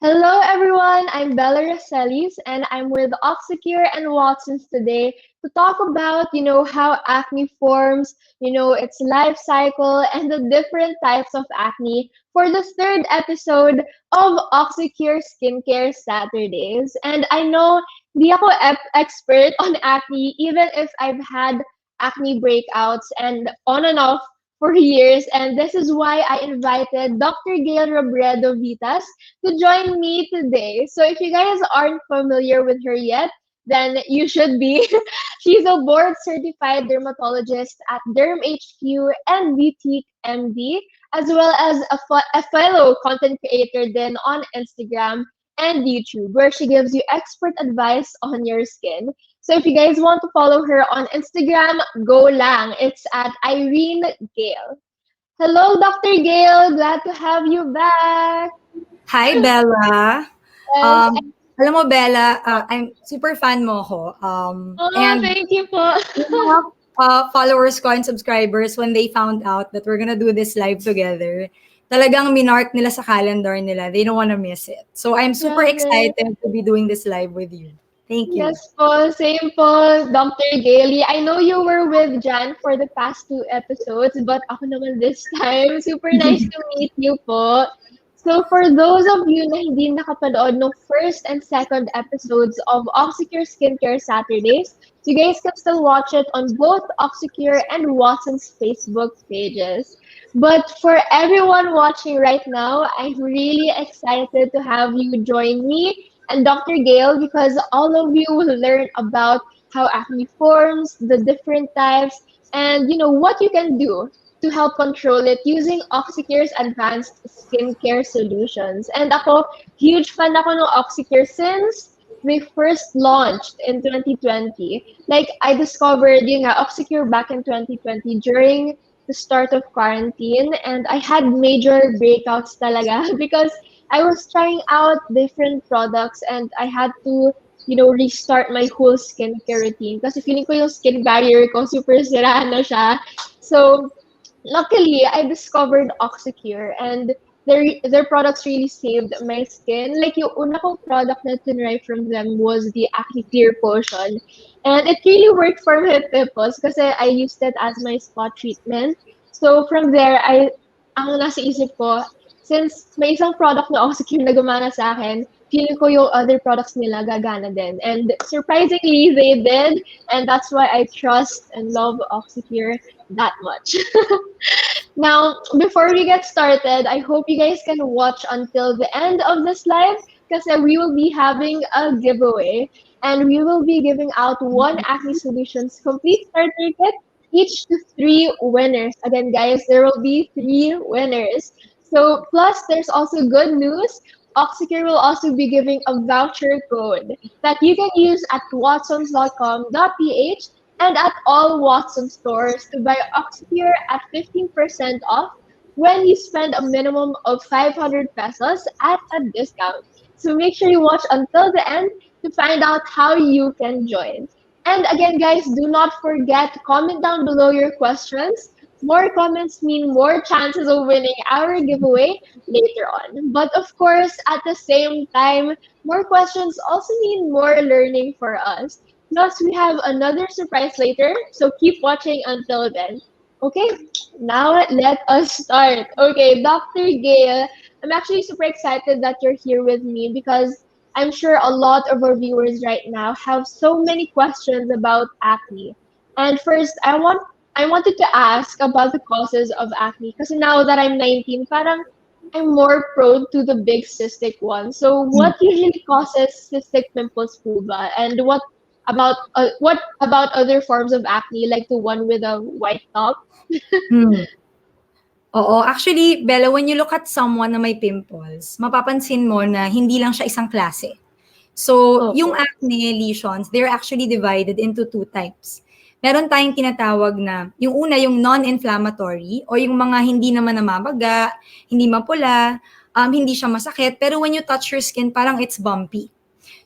Hello everyone, I'm Bella Racelis and I'm with Oxecure and Watsons today to talk about, how acne forms, its life cycle and the different types of acne for the third episode of Oxecure Skincare Saturdays. And I know di ako expert on acne even if I've had acne breakouts and on and off for years, and this is why I invited Dr. Gaile Robredo-Vitas to join me today. So if you guys aren't familiar with her yet, then you should be. She's a board certified dermatologist at Derm HQ and Boutique MD, as well as a fellow content creator then on Instagram and YouTube, where she gives you expert advice on your skin. So if you guys want to follow her on Instagram, go lang. It's at Irene Gale. Hello, Dr. Gale. Glad to have you back. Hi, Bella. Yes. Alam mo, Bella, I'm super fan mo ko. And Thank you po. yung mga followers ko and subscribers, when they found out that we're gonna do this live together, talagang minark nila sa calendar nila. They don't wanna miss it. So I'm super Grabe. excited to be doing this live with you. Thank you. Yes po, same po, Dr. Gailey. I know you were with Jan for the past 2 episodes, but ako naman this time. Super nice to meet you po. So for those of you na hindi nakapanood ng first and second episodes of Oxecure Skincare Saturdays, you guys can still watch it on both Oxecure and Watson's Facebook pages. But for everyone watching right now, I'm really excited to have you join me and Dr. Gaile because all of you will learn about how acne forms, the different types, and what you can do to help control it using Oxecure's advanced skincare solutions. And ako, huge fan ako ng Oxecure since they first launched in 2020. Like, I discovered Oxecure back in 2020 during the start of quarantine, and I had major breakouts talaga because I was trying out different products and I had to, restart my whole skincare routine kasi feeling ko yung skin barrier ko super sira na siya. So, luckily, I discovered Oxecure and their products really saved my skin. Like, yung una kong product na tinry from them was the Acne Clear Potion. And it really worked for my pimples kasi I used it as my spot treatment. So, from there, ang nasa isip ko, since may isang product na Oxecure na gumana sa akin, feeling ko yung other products nila gagana din. And surprisingly, they did. And that's why I trust and love Oxecure that much. Now, before we get started, I hope you guys can watch until the end of this live because we will be having a giveaway. And we will be giving out one Acne Solutions complete starter kit, each to 3 winners. Again, guys, there will be 3 winners. So, plus, there's also good news. Oxecure will also be giving a voucher code that you can use at watsons.com.ph and at all Watsons stores to buy Oxecure at 15% off when you spend a minimum of 500 pesos at a discount. So make sure you watch until the end to find out how you can join. And again, guys, do not forget to comment down below your questions. More comments mean more chances of winning our giveaway later on. But of course, at the same time, more questions also mean more learning for us. Plus, we have another surprise later, so keep watching until then. Okay, now let us start. Okay, Dr. Gaile, I'm actually super excited that you're here with me because I'm sure a lot of our viewers right now have so many questions about acne. And first, I wanted to ask about the causes of acne because now that I'm 19, parang I'm more prone to the big cystic one. So what usually causes cystic pimples po ba? And what about other forms of acne like the one with a white top? Oo, actually, Bella, when you look at someone na may pimples, mapapansin mo na hindi lang siya isang klase. So, yung acne lesions, they're actually divided into 2 types. meron tayong tinatawag na, yung una, yung non-inflammatory o yung mga hindi naman namabaga, hindi mapula, hindi siya masakit, pero when you touch your skin, parang it's bumpy.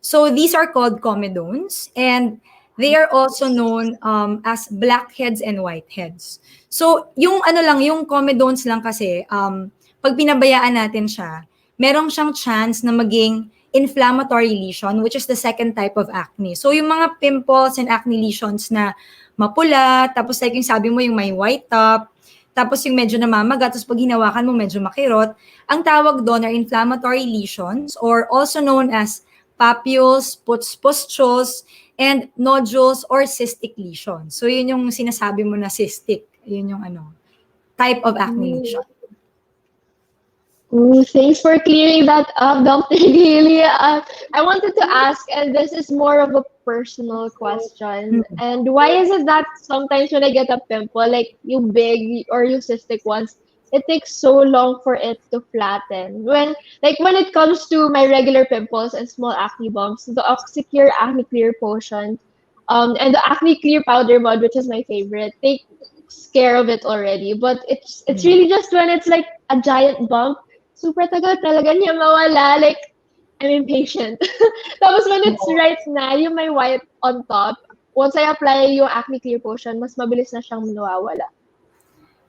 So these are called comedones, and they are also known as blackheads and whiteheads. So yung ano lang, yung comedones lang kasi, pag pinabayaan natin siya, merong siyang chance na maging inflammatory lesion, which is the second type of acne. So yung mga pimples and acne lesions na mapula, tapos like yung sabi mo yung may white top, tapos yung medyo namamaga, tapos pag hinawakan mo medyo makirot, ang tawag doon are inflammatory lesions or also known as papules, pustules, and nodules or cystic lesions. So yun yung sinasabi mo na cystic, yun yung ano, type of acne lesion. Thanks for clearing that up, Dr. Gailey. I wanted to ask, and this is more of a personal question. And why is it that sometimes when I get a pimple, like you big or you cystic ones, it takes so long for it to flatten? When it comes to my regular pimples and small acne bumps, the Oxecure Acne Clear Potion, and the Acne Clear Powder Mud, which is my favorite, takes care of it already. But it's really just when it's like a giant bump, super tagal talaga niya mawala. Like, I'm impatient. Tapos when it's right na, yung may white on top, once I apply yung Acne Clear Potion, mas mabilis na siyang nawawala.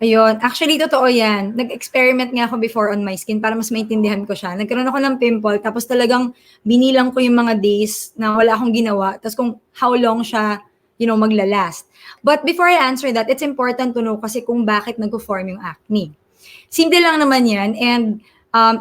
Ayun. Actually, totoo yan. Nag-experiment nga ako before on my skin para mas maintindihan ko siya. Nagkaroon ako ng pimple, tapos talagang binilang ko yung mga days na wala akong ginawa, tapos kung how long siya, maglalast. But before I answer that, it's important to know kasi kung bakit nag-form yung acne. Simple lang naman yan, and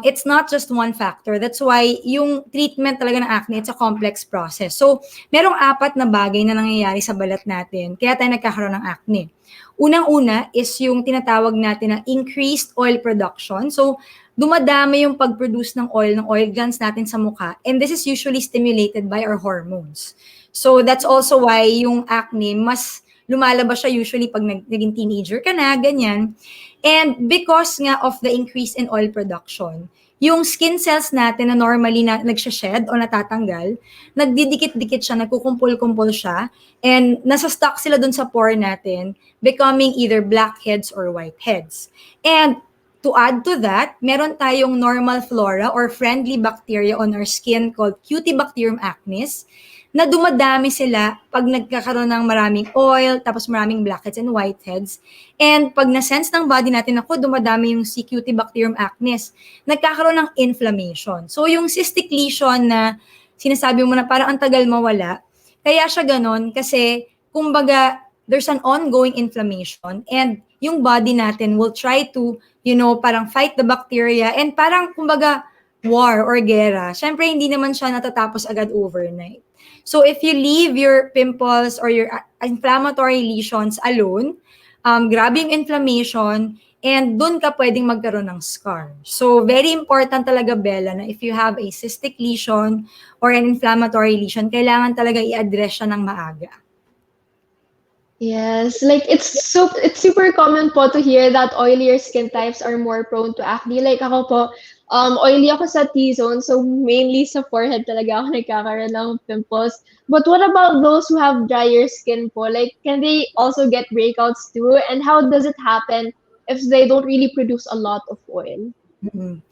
it's not just one factor. That's why yung treatment talaga ng acne, it's a complex process. So, merong 4 na bagay na nangyayari sa balat natin, kaya tayo nagkakaroon ng acne. Unang-una is yung tinatawag natin na increased oil production. So, dumadami yung pag-produce ng oil glands natin sa mukha, and this is usually stimulated by our hormones. So, that's also why yung acne, mas lumalabas siya usually pag naging teenager ka na, ganyan. And because nga of the increase in oil production, yung skin cells natin na normally na nagsha-shed o natatanggal, nagdidikit-dikit siya, nagkukumpul-kumpul siya, and nasa-stuck sila dun sa pore natin, becoming either blackheads or whiteheads. And to add to that, meron tayong normal flora or friendly bacteria on our skin called Cutibacterium acnes, na dumadami sila pag nagkakaroon ng maraming oil, tapos maraming blackheads and whiteheads. And pag na-sense ng body natin, ako, dumadami yung Cutibacterium acnes, nagkakaroon ng inflammation. So yung cystic lesion na sinasabi mo na parang ang tagal mawala, kaya siya ganon kasi, kumbaga, there's an ongoing inflammation and yung body natin will try to, parang fight the bacteria and parang, kumbaga, war or gera. Siyempre, hindi naman siya natatapos agad overnight. So if you leave your pimples or your inflammatory lesions alone, grabe yung inflammation, and dun ka pwedeng magkaroon ng scar. So very important talaga, Bella, na if you have a cystic lesion or an inflammatory lesion, kailangan talaga i-address siya ng maaga. Yes, like it's super common po to hear that oilier skin types are more prone to acne. Like ako po, oily ako sa T-zone, so mainly sa forehead talaga ako nagkakaroon ng pimples. But what about those who have drier skin po? Like, can they also get breakouts too? And how does it happen if they don't really produce a lot of oil? Mm-hmm.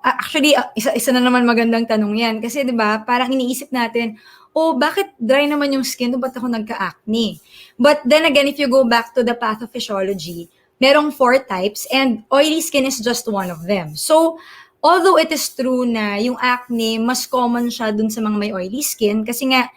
Actually, isa na naman magandang tanong yan. Kasi 'di ba, parang iniisip natin, bakit dry naman yung skin? Ba't ako nagka-acne? But then again, if you go back to the pathophysiology, merong 4 types and oily skin is just one of them. So, although it is true na yung acne, mas common siya dun sa mga may oily skin kasi nga,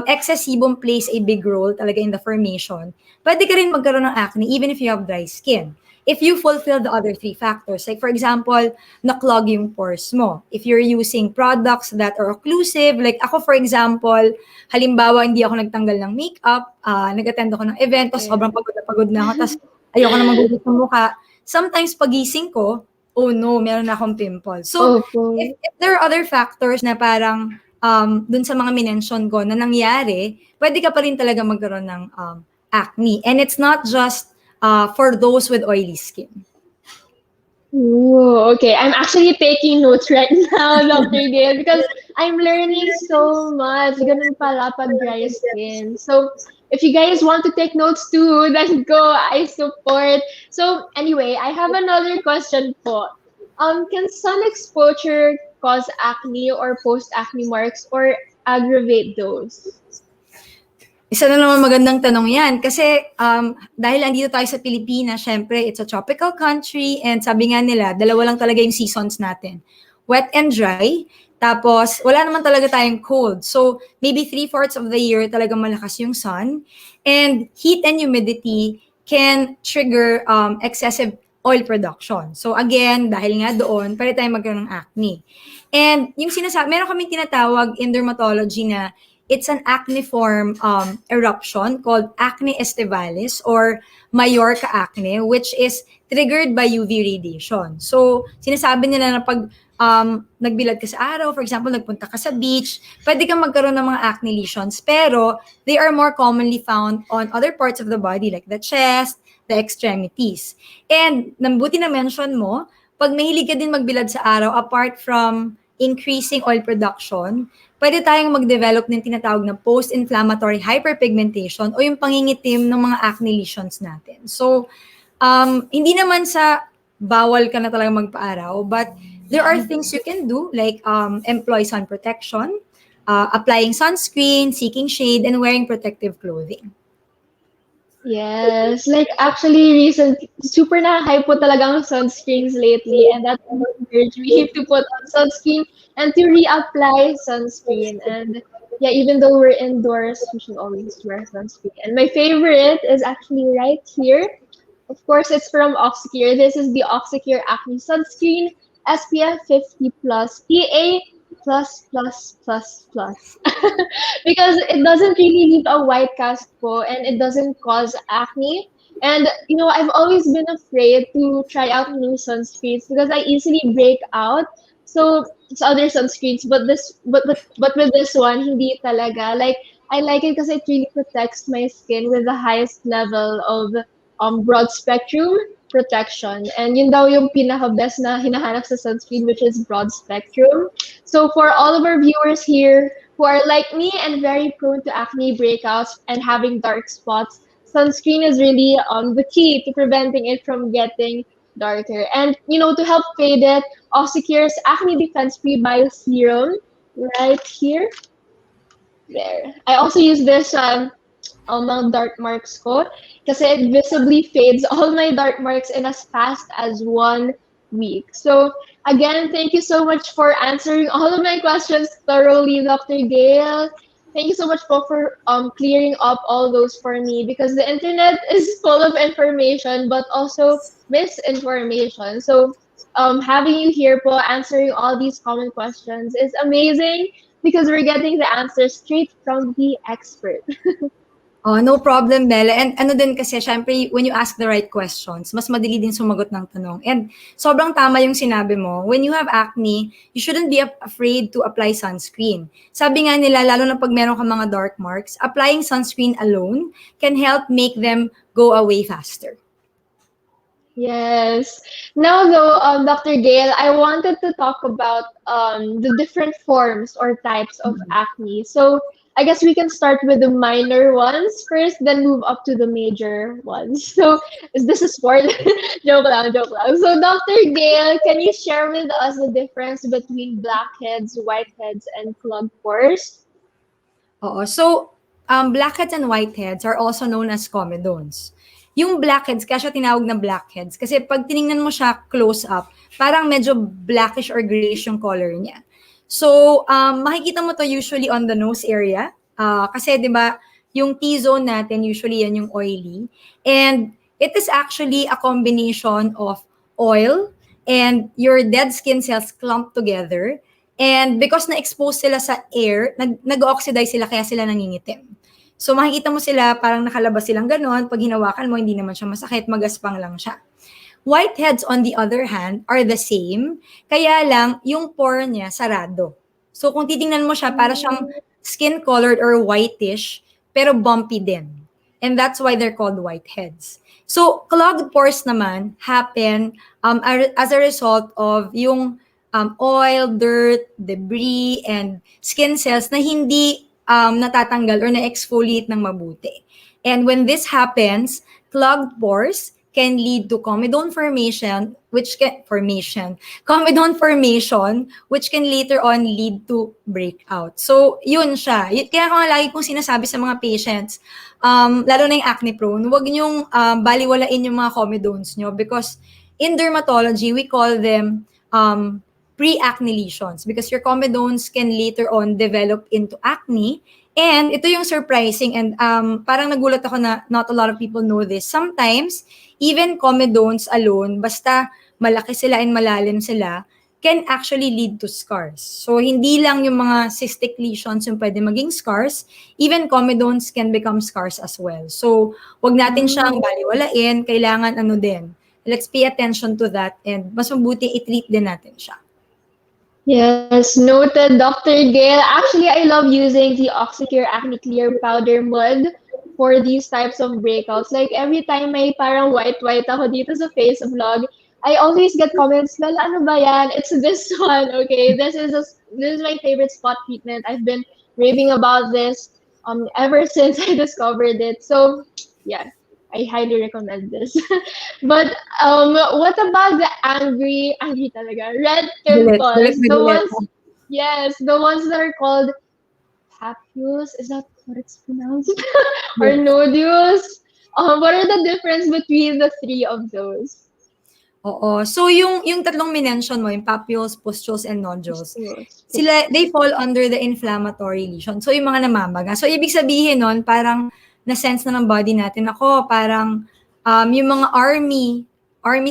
excess sebum plays a big role talaga in the formation. Pwede ka rin magkaroon ng acne even if you have dry skin. If you fulfill the other 3 factors, like for example, na-clog yung pores mo. If you're using products that are occlusive, like ako for example, halimbawa hindi ako nagtanggal ng makeup, nag-attend ako ng event, tapos sobrang pagod na ako, tapos ayoko na magugot ng mukha. Sometimes pagising ko, oh no, meron na akong pimple. So, if there are other factors na parang dun sa mga minention ko na nangyari, pwede ka pa rin talaga magkaroon ng acne. And it's not just for those with oily skin. Ooh, okay. I'm actually taking notes right now, Dr. Gail, because I'm learning so much. Ganun pala pag dry skin. So, if you guys want to take notes too, then go. I support. So anyway, I have another question po. Can sun exposure cause acne or post-acne marks or aggravate those? Isa na naman magandang tanong yan. Kasi dahil andito tayo sa Pilipinas, syempre, it's a tropical country and sabi nga nila, dalawa lang talaga yung seasons natin. Wet and dry. Tapos, wala naman talaga tayong cold. So, maybe 3/4 of the year talagang malakas yung sun. And heat and humidity can trigger excessive oil production. So, again, dahil nga doon, pwede tayo magkaroon ng acne. And yung meron kaming tinatawag in dermatology na it's an acneiform eruption called acne estivalis or Majorca acne, which is triggered by UV radiation. So, sinasabi nila na pag nagbilad ka sa araw, for example, nagpunta ka sa beach, pwede kang magkaroon ng mga acne lesions, pero they are more commonly found on other parts of the body like the chest, the extremities. And, nambuti na mention mo, pag mahilig ka din magbilad sa araw, apart from increasing oil production, pwede tayong mag-develop ng tinatawag na post-inflammatory hyperpigmentation o yung pangingitim ng mga acne lesions natin. So, hindi naman sa bawal ka na talaga magpa-araw, but there are things you can do like employ sun protection, applying sunscreen, seeking shade, and wearing protective clothing. Yes, like actually super na-hype po talagang sunscreens lately, and that encouraged me to put on sunscreen and to reapply sunscreen. And yeah, even though we're indoors, we should always wear sunscreen. And my favorite is actually right here. Of course, it's from Oxecure. This is the Oxecure Acne Sunscreen SPF 50 plus PA plus plus plus plus because it doesn't really leave a white cast po and it doesn't cause acne. And I've always been afraid to try out new sunscreens because I easily break out. So it's other sunscreens, but with this one, hindi talaga. Like I like it because it really protects my skin with the highest level of broad spectrum protection. And yun daw yung pinaka-best na hinahanap sa sunscreen, which is broad spectrum. So for all of our viewers here who are like me and very prone to acne breakouts and having dark spots, sunscreen is really the key to preventing it from getting darker. And to help fade it, Oxecure's Acne Defense Pre-Bio Serum right here. There. I also use this mga dark marks ko kasi it visibly fades all my dark marks in as fast as 1 week. So again, thank you so much for answering all of my questions thoroughly, Dr. Gaile. Thank you so much for clearing up all those for me because the internet is full of information but also misinformation. So having you here po answering all these common questions is amazing because we're getting the answers straight from the expert. Oh, no problem, Bella. And ano din kasi, syempre, when you ask the right questions, mas madali din sumagot ng tanong. And sobrang tama yung sinabi mo. When you have acne, you shouldn't be afraid to apply sunscreen. Sabi nga nila, lalo na pag meron ka mga dark marks, applying sunscreen alone can help make them go away faster. Yes. Now, though, Dr. Gaile, I wanted to talk about the different forms or types of acne. So, I guess we can start with the minor ones first, then move up to the major ones. So, is this a sport? Joke lang, joke lang. So, Dr. Gaile, can you share with us the difference between blackheads, whiteheads, and clogged pores? Oo. So, blackheads and whiteheads are also known as comedones. Yung blackheads, kaya siya tinawag na blackheads. Kasi pag tiningnan mo siya close up, parang medyo blackish or grayish yung color niya. So, makikita mo to usually on the nose area. Kasi, di ba, yung T-zone natin, usually yan yung oily. And it is actually a combination of oil and your dead skin cells clumped together. And because na-expose sila sa air, nag-oxidize sila kaya sila nangingitim. So makikita mo sila parang nakalabas silang ganon. Pag hinawakan mo, hindi naman siya masakit, magaspang lang siya. Whiteheads, on the other hand, are the same. Kaya lang, yung pore niya sarado. So kung titingnan mo siya, para siyang skin-colored or whitish, pero bumpy din. And that's why they're called whiteheads. So clogged pores naman happen as a result of yung oil, dirt, debris, and skin cells na hindi natatanggal or na-exfoliate ng mabuti. And when this happens, clogged pores can lead to comedone formation, which can later on lead to breakout. So, yun siya. Kaya ko nga lagi kong sinasabi sa mga patients, lalo na yung acne prone, huwag niyong baliwalain yung mga comedones nyo because in dermatology, we call them pre-acne lesions because your comedones can later on develop into acne. And ito yung surprising and parang nagulat ako na not a lot of people know this. Sometimes, even comedones alone, basta malaki sila and malalim sila, can actually lead to scars. So, hindi lang yung mga cystic lesions yung pwede maging scars, even comedones can become scars as well. So, wag natin siyang baliwalain, kailangan din. Let's pay attention to that and mas mabuti i-treat din natin siya. Yes, noted, Dr. Gail. Actually, I love using the Oxecure Acne Clear Powder Mud for these types of breakouts. Like, every time may parang white ako dito sa face vlog, I always get comments, Bella, ano ba yan? It's this one, okay? This is my favorite spot treatment. I've been raving about this ever since I discovered it. So, yeah, I highly recommend this. But what about the angry talaga, red pimples? The ones, yes, the ones that are called papules. Is that what it's pronounced? Or nodules? What are the difference between the three of those? Oo. So, yung tatlong minention mo, yung papules, pustules, and nodules, they fall under the inflammatory lesion. So, yung mga namamaga. So, ibig sabihin nun, parang na-sense na ng body natin, parang yung mga army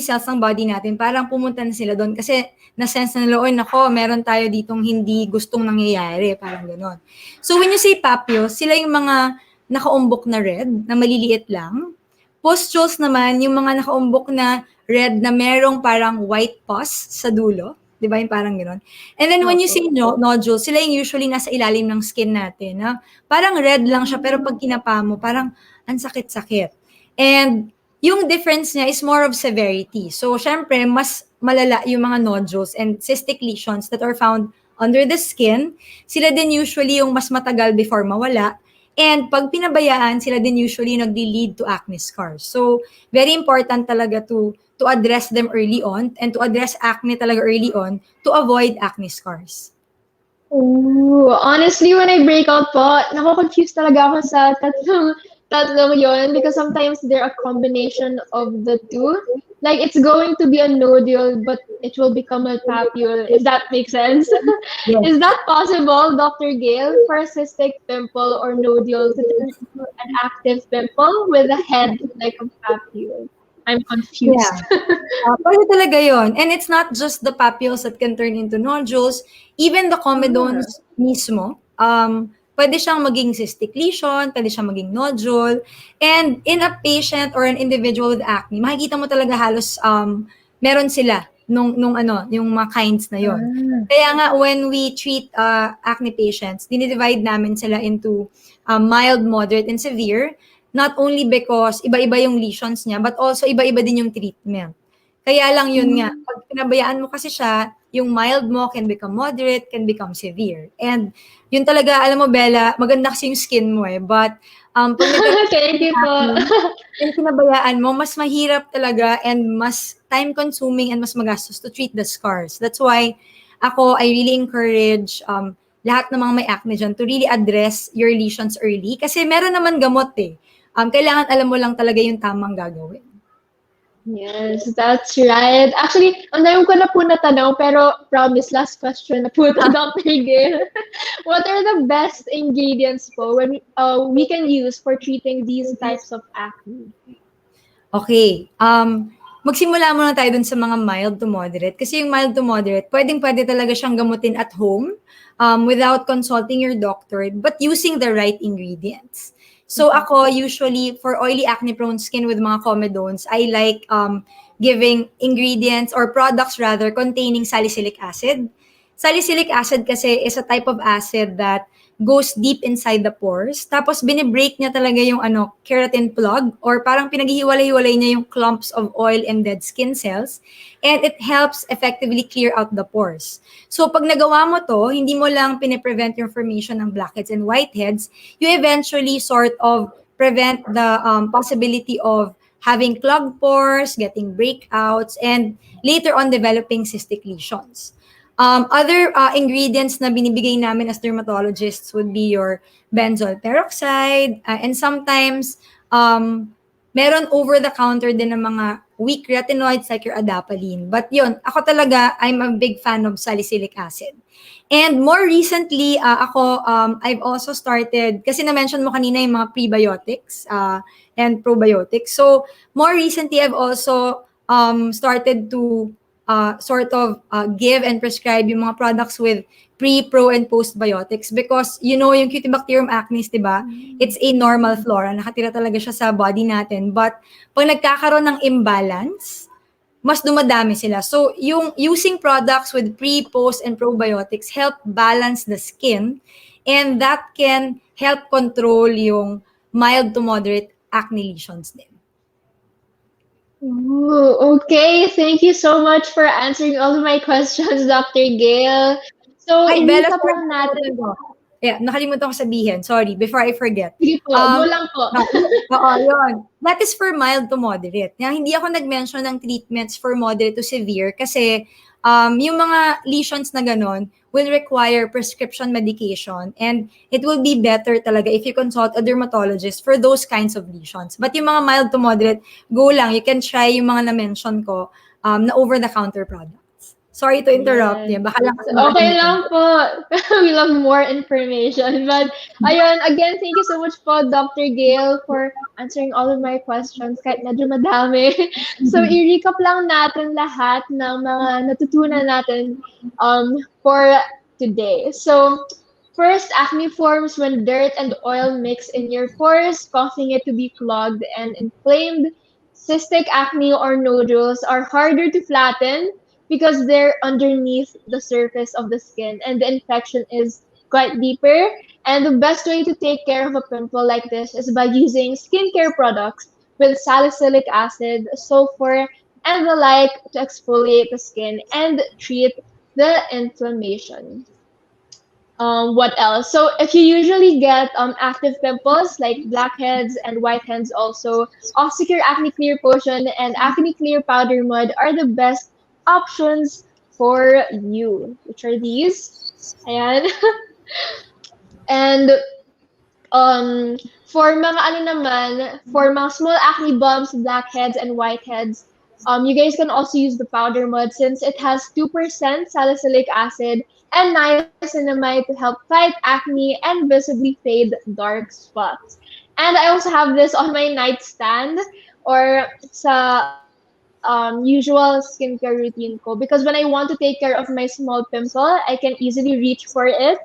cells ng body natin, parang pumunta na sila doon kasi na-sense na nila, meron tayo ditong hindi gustong nangyayari, parang gano'n. So, when you say papules, sila yung mga nakaumbok na red, na maliliit lang. Pustules naman, yung mga nakaumbok na red na merong parang white pus sa dulo. Di ba yung parang gano'n? And then when you see nodules, sila yung usually nasa ilalim ng skin natin. Na parang red lang siya, pero pag kinapa mo, parang ang sakit-sakit. And yung difference niya is more of severity. So, syempre, mas malala yung mga nodules and cystic lesions that are found under the skin. Sila din usually yung mas matagal before mawala. And pag pinabayaan, sila din usually nagli-lead to acne scars. So, very important talaga to address them early on and to address acne talaga early on to avoid acne scars. Ooh, honestly, when I break out po, nako-confuse talaga ako sa tatlong yon because sometimes they're a combination of the two. Like, it's going to be a nodule, but it will become a papule, if that makes sense. Yes. Is that possible, Dr. Gail, for a cystic pimple or nodule to turn into an active pimple with a head like a papule? I'm confused. Yeah. Pwede talaga yun. And it's not just the papules that can turn into nodules. Even the comedones mismo, pwede siyang maging cystic lesion, pwede siyang maging nodule. And in a patient or an individual with acne, makikita mo talaga halos meron sila yung mga kinds na yon. Kaya nga when we treat acne patients, dinidivide namin sila into mild, moderate, and severe. Not only because iba-iba yung lesions niya, but also iba-iba din yung treatment. Kaya lang yun nga, pag pinabayaan mo kasi siya, yung mild mo can become moderate, can become severe. And yun talaga, alam mo Bella, maganda kasi yung skin mo but pag Thank you po. and pinabayaan mo, mas mahirap talaga and mas time-consuming and mas magastos to treat the scars. That's why I really encourage lahat ng mga may acne dyan to really address your lesions early kasi meron naman gamot kailangan alam mo lang talaga yung tamang gagawin. Yes, that's right. Actually, ang dami ko na po natanong, pero promise, last question na po ito, Dr. Gail. What are the best ingredients po when we can use for treating these types of acne? Okay. Magsimula muna tayo dun sa mga mild to moderate. Kasi yung mild to moderate, pwede talaga siyang gamutin at home without consulting your doctor, but using the right ingredients. So ako, usually, for oily acne-prone skin with mga comedones, I like giving ingredients or products rather containing salicylic acid. Salicylic acid kasi is a type of acid that goes deep inside the pores. Tapos binibreak niya talaga yung keratin plug or parang pinaghihiwalay-hiwalay niya yung clumps of oil and dead skin cells. And it helps effectively clear out the pores. So pag nagawa mo to, hindi mo lang piniprevent yung formation ng blackheads and whiteheads, you eventually sort of prevent the possibility of having clogged pores, getting breakouts, and later on developing cystic lesions. Other ingredients na binibigay namin as dermatologists would be your benzoyl peroxide, and sometimes meron over-the-counter din ng mga weak retinoids like your adapalene. But yun, ako talaga, I'm a big fan of salicylic acid. And more recently, I've also started, kasi na-mention mo kanina yung mga prebiotics and probiotics. So, more recently, I've also started to give and prescribe yung mga products with pre, pro, and postbiotics because yung Cutibacterium acnes, di ba? It's a normal flora. Nakatira talaga siya sa body natin. But pag nagkakaroon ng imbalance, mas dumadami sila. So, yung using products with pre, post, and probiotics help balance the skin and that can help control yung mild to moderate acne lesions din. Ooh, okay. Thank you so much for answering all of my questions, Dr. Gail. So, Ay, Bella, i-recap sorry, lang natin. Yeah, nakalimutan ko sabihin. Sorry, before I forget. Sige po, go lang po. Oo, yun. That is for mild to moderate. Hindi ako nag-mention ng treatments for moderate to severe kasi yung mga lesions na ganon will require prescription medication and it will be better talaga if you consult a dermatologist for those kinds of lesions. But yung mga mild to moderate, go lang. You can try yung mga na-mention ko na over-the-counter products. Sorry to interrupt. Yes. Yeah, baka lang kasi Okay makalimutan lang ko. po. We love more information. But, ayun, again, thank you so much po, Dr. Gail, for answering all of my questions kahit medyo madami. So, i-recap lang natin lahat ng mga natutunan natin for today. So, first, acne forms when dirt and oil mix in your pores, causing it to be clogged and inflamed. Cystic acne or nodules are harder to flatten because they're underneath the surface of the skin and the infection is quite deeper. And the best way to take care of a pimple like this is by using skincare products with salicylic acid, sulfur, and the like to exfoliate the skin and treat the inflammation. What else? So if you usually get active pimples like blackheads and whiteheads also, Oxecure Acne Clear Potion and Acne Clear Powder Mud are the best options for you. Which are these? Ayan. And for mga ano naman, for mga small acne bumps, blackheads, and whiteheads, you guys can also use the powder mud since it has 2% salicylic acid and niacinamide to help fight acne and visibly fade dark spots. And I also have this on my nightstand or sa usual skincare routine ko because when I want to take care of my small pimple, I can easily reach for it.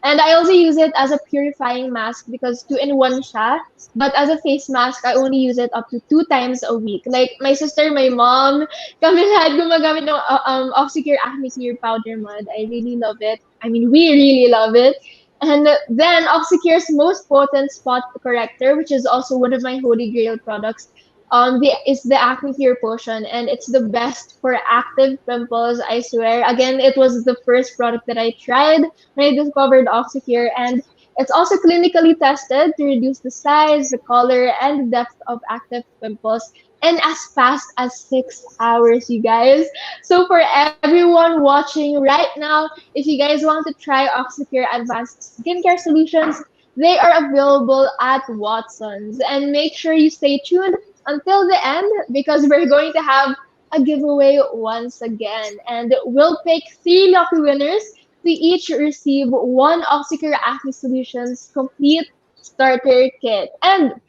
And I also use it as a purifying mask because two-in-one siya. But as a face mask, I only use it up to 2 times a week. Like my sister, my mom, kami lahat gumagamit ng Oxecure Acne Clear Powder Mud. I really love it. I mean, we really love it. And then Oxecure's most potent spot corrector, which is also one of my holy grail products, is the acne cure potion, and it's the best for active pimples. I swear. Again, it was the first product that I tried when I discovered Oxycure, and it's also clinically tested to reduce the size, the color, and the depth of active pimples in as fast as 6 hours, you guys. So for everyone watching right now, if you guys want to try Oxycure Advanced Skincare Solutions, they are available at Watson's. And make sure you stay tuned until the end because we're going to have a giveaway once again. And we'll pick 3 lucky winners to each receive one Oxycure Acne Solutions complete starter kit. And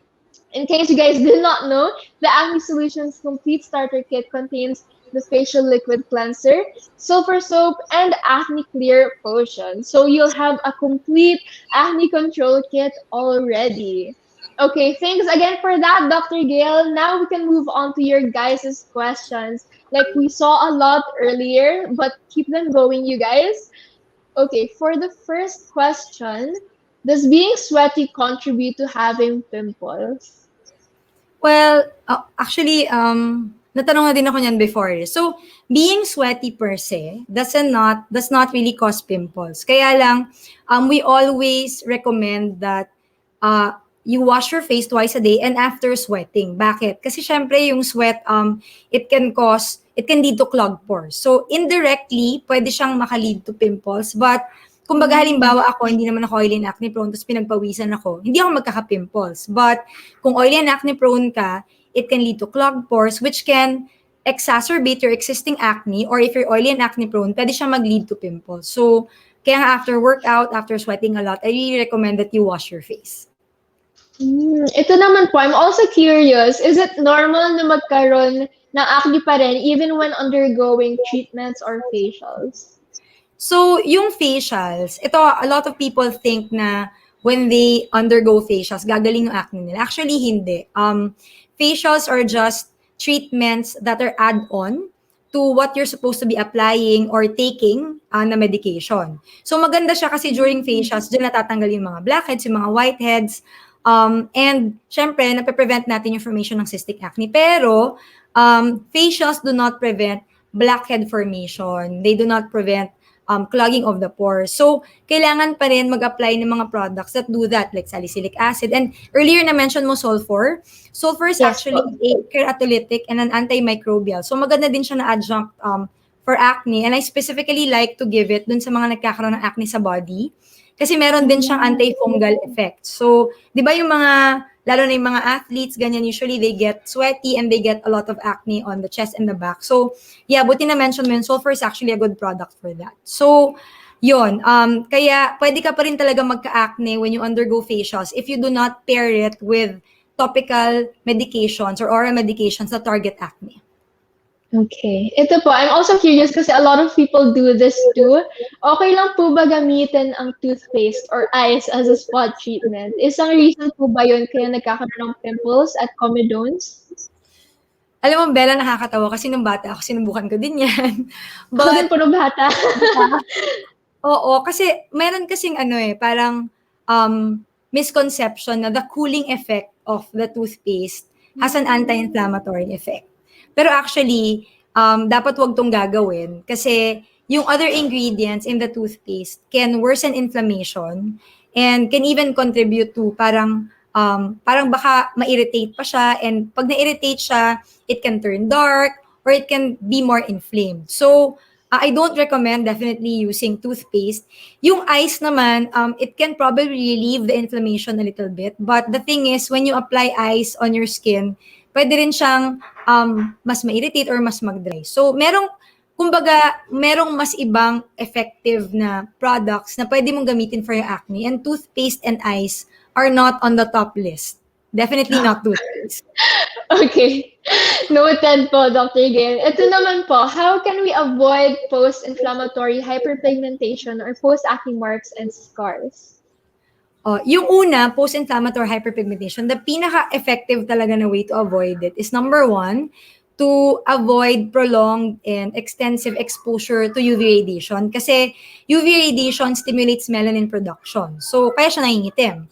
in case you guys did not know, the Acne Solutions Complete Starter Kit contains the facial liquid cleanser, sulfur soap, and acne clear potion. So you'll have a complete acne control kit already. Okay, thanks again for that, Dr. Gail. Now we can move on to your guys' questions. Like we saw a lot earlier, but keep them going, you guys. Okay, for the first question, does being sweaty contribute to having pimples? Well, actually, natanong na din ako niyan before. So, being sweaty per se does not really cause pimples. Kaya lang, we always recommend that you wash your face twice a day and after sweating. Bakit? Kasi syempre yung sweat, it can lead to clogged pores. So indirectly, pwede siyang maka-lead to pimples. But kumbaga halimbawa ako, hindi naman ako oily and acne prone, tapos pinagpawisan ako, hindi ako magkaka-pimples. But kung oily and acne prone ka, it can lead to clogged pores, which can exacerbate your existing acne, or if you're oily and acne prone, pwede siya mag-lead to pimples. So, kaya nga after workout, after sweating a lot, I really recommend that you wash your face. Ito naman po, I'm also curious, is it normal na magkaroon ng acne pa rin even when undergoing treatments or facials? So, yung facials, ito, a lot of people think na when they undergo facials, gagaling yung acne nila. Actually, hindi. Facials are just treatments that are add-on to what you're supposed to be applying or taking na medication. So, maganda siya kasi during facials, dyan natatanggal yung mga blackheads, yung mga whiteheads, and syempre, nape-prevent natin yung formation ng cystic acne. Pero, facials do not prevent blackhead formation. They do not prevent clogging of the pores. So, kailangan pa rin mag-apply ng mga products that do that, like salicylic acid. And earlier na-mention mo sulfur. Sulfur is actually a keratolytic and an antimicrobial. So, maganda din siya na adjunct for acne. And I specifically like to give it dun sa mga nagkakaroon ng acne sa body. Kasi meron din siyang antifungal effect. So, di ba yung mga, lalo na yung mga athletes, ganyan, usually they get sweaty and they get a lot of acne on the chest and the back. So, yeah, buti na-mention mo yun, sulfur is actually a good product for that. So, yun. Kaya, pwede ka pa rin talaga magka-acne when you undergo facials if you do not pair it with topical medications or oral medications that target acne. Okay. Ito po, I'm also curious kasi a lot of people do this too. Okay lang po ba gamitin ang toothpaste or ice as a spot treatment? Isang reason po ba yun kaya nagkakaroon ng pimples at comedones? Alam mo, Bella, nakakatawa kasi nung bata ako, sinubukan ko din yan. Ako din po nung bata. Oo, kasi meron kasing parang misconception na the cooling effect of the toothpaste has an anti-inflammatory effect. Pero actually, dapat wag tong gagawin kasi yung other ingredients in the toothpaste can worsen inflammation and can even contribute to parang baka ma-irritate pa siya, and pag na-irritate siya, it can turn dark or it can be more inflamed. So, I don't recommend definitely using toothpaste. Yung ice naman, it can probably relieve the inflammation a little bit. But the thing is, when you apply ice on your skin, pwede rin siyang mas ma-irritate or mas mag-dry. So, merong mas ibang effective na products na pwede mong gamitin for your acne. And toothpaste and ice are not on the top list. Definitely not toothpaste. Okay. Noted po, Dr. Gaile. Ito naman po, how can we avoid post-inflammatory hyperpigmentation or post-acne marks and scars? Yung una, post-inflammatory hyperpigmentation, the pinaka-effective talaga na way to avoid it is number one, to avoid prolonged and extensive exposure to UV radiation. Kasi UV radiation stimulates melanin production. So, kaya siya nangingitim.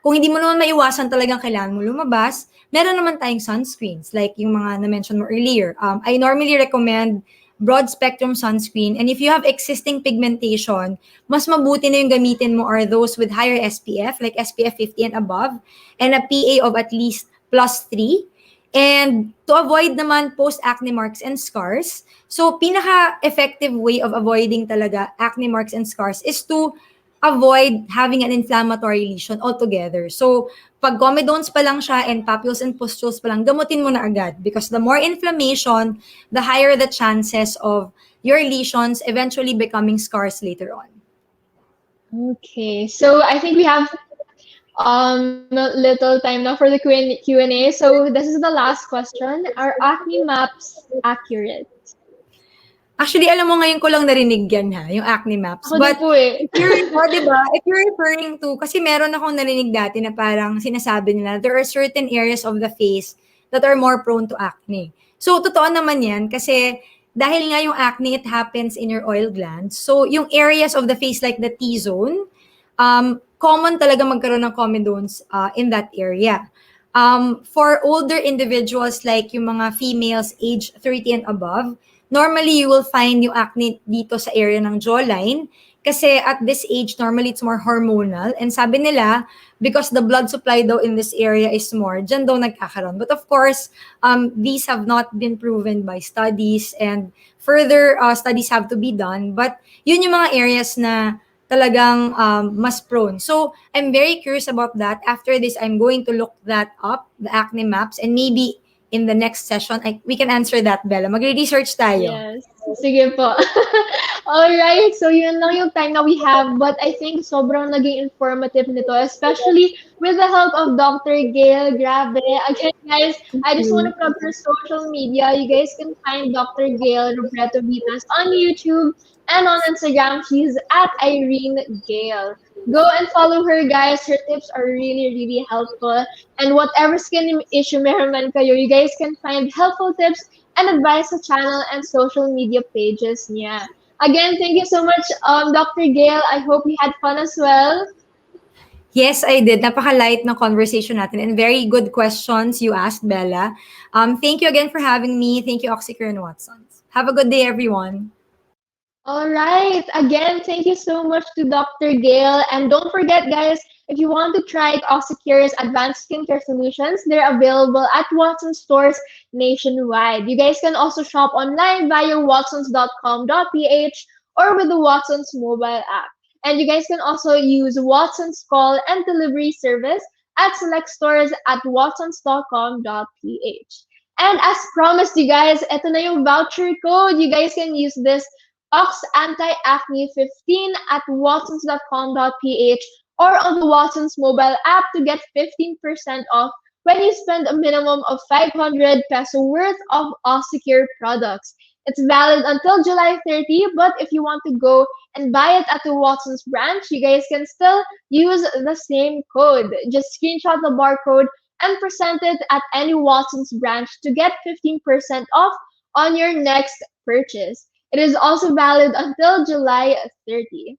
Kung hindi mo naman maiwasan talagang kailangan mo lumabas, meron naman tayong sunscreens, like yung mga na-mention mo earlier. I normally recommend broad-spectrum sunscreen. And if you have existing pigmentation, mas mabuti na yung gamitin mo are those with higher SPF, like SPF 50 and above, and a PA of at least +3. And to avoid naman post-acne marks and scars, so pinaka-effective way of avoiding talaga acne marks and scars is to avoid having an inflammatory lesion altogether. So, pag comedones pa lang siya and papules and pustules pa lang, gamutin mo na agad because the more inflammation, the higher the chances of your lesions eventually becoming scars later on. Okay, so I think we have little time now for the Q&A. So this is the last question. Are acne maps accurate? Actually, alam mo, ngayon ko lang narinig yan yung acne maps. Ako But, din po eh. diba, if you're referring to, kasi meron akong narinig dati na parang sinasabi nila, there are certain areas of the face that are more prone to acne. So, totoo naman yan, kasi dahil nga yung acne, it happens in your oil glands. So, yung areas of the face like the T-zone, common talaga magkaroon ng comedones in that area. For older individuals like yung mga females age 30 and above, normally you will find yung acne dito sa area ng jawline Kasi at this age, normally it's more hormonal. And sabi nila, because the blood supply daw in this area is more, dyan daw nagkakaroon. But of course, these have not been proven by studies and further studies have to be done. But yun yung mga areas na talagang mas prone. So, I'm very curious about that. After this, I'm going to look that up, the acne maps, and maybe in the next session, we can answer that, Bella. Magre-research tayo. Yes. Sige po. Alright, so yun lang yung time na we have. But I think sobrang naging informative nito, especially with the help of Dr. Gaile. Grabe. Again, guys, I just want to plug her social media. You guys can find Dr. Gaile Robredo-Vitas on YouTube and on Instagram. She's at Irene Gaile. Go and follow her, guys. Her tips are really, really helpful. And whatever skin issue meron man kayo, you guys can find helpful tips and advice sa channel and social media pages niya. Again, thank you so much, Dr. Gaile. I hope you had fun as well. Yes, I did. Napaka-light ng conversation natin and very good questions you asked, Bella. Thank you again for having me. Thank you, Oxecure and Watsons. Have a good day, everyone. All right. Again, thank you so much to Dr. Gaile. And don't forget, guys, if you want to try Oxecure's advanced skincare solutions, they're available at Watsons stores nationwide. You guys can also shop online via watsons.com.ph or with the Watsons mobile app. And you guys can also use Watsons call and delivery service at select stores at watsons.com.ph. And as promised, you guys, ito na yung voucher code. You guys can use this Ox Anti-Acne 15 at watsons.com.ph or on the Watsons mobile app to get 15% off when you spend a minimum of 500 peso worth of Oxecure products. It's valid until July 30, but if you want to go and buy it at the Watsons branch, you guys can still use the same code. Just screenshot the barcode and present it at any Watsons branch to get 15% off on your next purchase. It is also valid until July 30.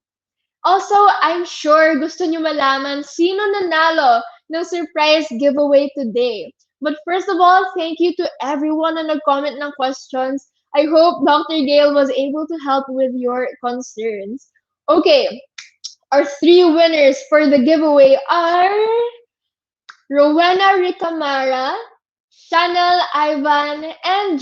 Also, I'm sure gusto nyo malaman sino nanalo ng surprise giveaway today. But first of all, thank you to everyone na nag-comment ng questions. I hope Dr. Gaile was able to help with your concerns. Okay, our three winners for the giveaway are Rowena Ricamara, Chanel Ivan, and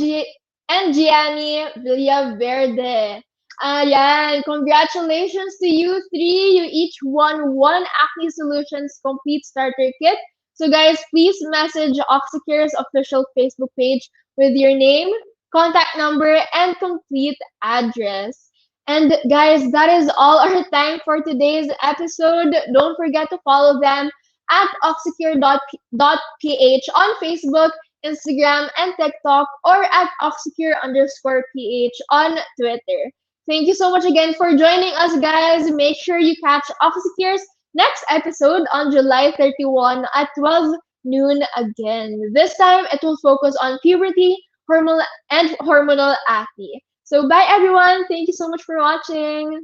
Gianni Villaverde. Ayan, congratulations to you three. You each won one Acne Solutions Complete Starter Kit. So guys, please message Oxecure's official Facebook page with your name, contact number, and complete address. And guys, that is all our time for today's episode. Don't forget to follow them at oxecure.ph on Facebook, Instagram, and TikTok, or at oxecure_ph on Twitter. Thank you so much again for joining us, guys. Make sure you catch Oxecure's next episode on July 31 at 12 noon again. This time, it will focus on puberty, hormonal acne. So bye, everyone. Thank you so much for watching.